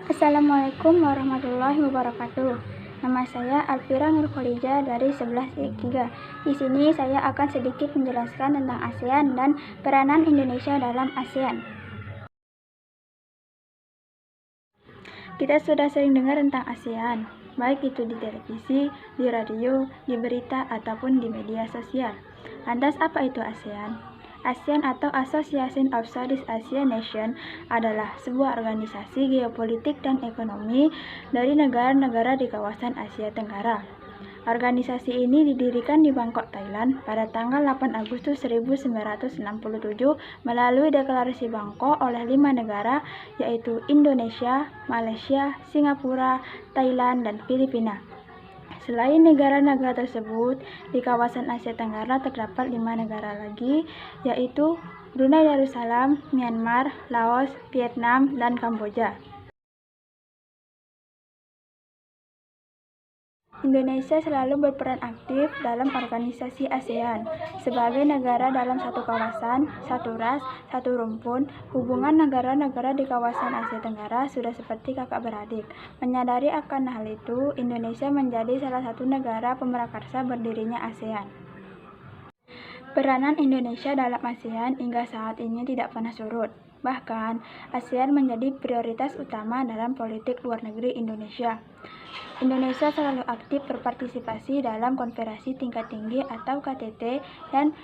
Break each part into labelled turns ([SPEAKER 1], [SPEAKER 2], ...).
[SPEAKER 1] Assalamualaikum warahmatullahi wabarakatuh. Nama saya Alfira Nurkholija dari 11I3. Di sini saya akan sedikit menjelaskan tentang ASEAN dan peranan Indonesia dalam ASEAN. Kita sudah sering dengar tentang ASEAN, baik itu di televisi, di radio, di berita, ataupun di media sosial. Lantas apa itu ASEAN? ASEAN atau Association of Southeast Asian Nations adalah sebuah organisasi geopolitik dan ekonomi dari negara-negara di kawasan Asia Tenggara. Organisasi ini didirikan di Bangkok, Thailand pada tanggal 8 Agustus 1967 melalui deklarasi Bangkok oleh 5 negara yaitu Indonesia, Malaysia, Singapura, Thailand, dan Filipina. Selain negara-negara tersebut, di kawasan Asia Tenggara terdapat 5 negara lagi, yaitu Brunei Darussalam, Myanmar, Laos, Vietnam, dan Kamboja. Indonesia selalu berperan aktif dalam organisasi ASEAN. Sebagai negara dalam satu kawasan, satu ras, satu rumpun, hubungan negara-negara di kawasan Asia Tenggara sudah seperti kakak beradik. Menyadari akan hal itu, Indonesia menjadi salah satu negara pemrakarsa berdirinya ASEAN. Peranan Indonesia dalam ASEAN hingga saat ini tidak pernah surut. Bahkan, ASEAN menjadi prioritas utama dalam politik luar negeri Indonesia. Indonesia selalu aktif berpartisipasi dalam konferensi tingkat tinggi atau KTT dan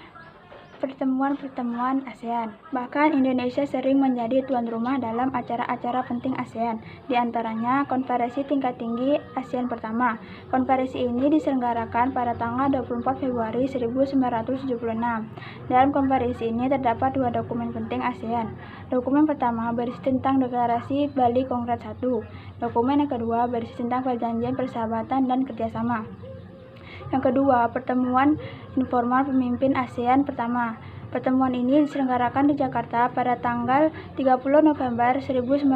[SPEAKER 1] pertemuan-pertemuan ASEAN. Bahkan Indonesia sering menjadi tuan rumah dalam acara-acara penting ASEAN, di antaranya Konferensi Tingkat Tinggi ASEAN pertama. Konferensi ini diselenggarakan pada tanggal 24 Februari 1976. Dalam konferensi ini terdapat 2 dokumen penting ASEAN. Dokumen pertama berisi tentang Deklarasi Bali Kongres 1. Dokumen yang kedua berisi tentang Perjanjian Persahabatan dan Kerjasama. Yang kedua, pertemuan informal pemimpin ASEAN pertama. Pertemuan ini diselenggarakan di Jakarta pada tanggal 30 November 1996.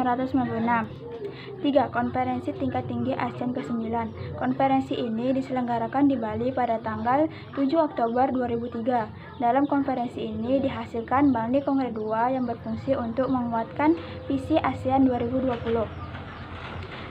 [SPEAKER 1] 3. Konferensi Tingkat Tinggi ASEAN ke-9. Konferensi ini diselenggarakan di Bali pada tanggal 7 Oktober 2003. Dalam konferensi ini dihasilkan Bali Kongres 2 yang berfungsi untuk menguatkan visi ASEAN 2020.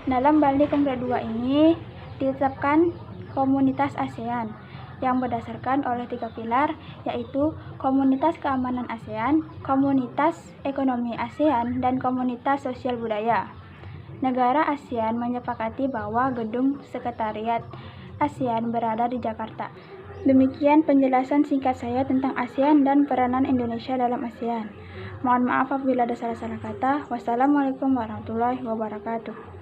[SPEAKER 1] Dalam Bali Kongres 2 ini ditetapkan Komunitas ASEAN yang berdasarkan oleh 3 pilar, yaitu Komunitas Keamanan ASEAN, Komunitas Ekonomi ASEAN, dan Komunitas Sosial Budaya. Negara ASEAN menyepakati bahwa gedung sekretariat ASEAN berada di Jakarta. Demikian penjelasan singkat saya tentang ASEAN dan peranan Indonesia dalam ASEAN. Mohon maaf apabila ada salah-salah kata. Wassalamualaikum warahmatullahi wabarakatuh.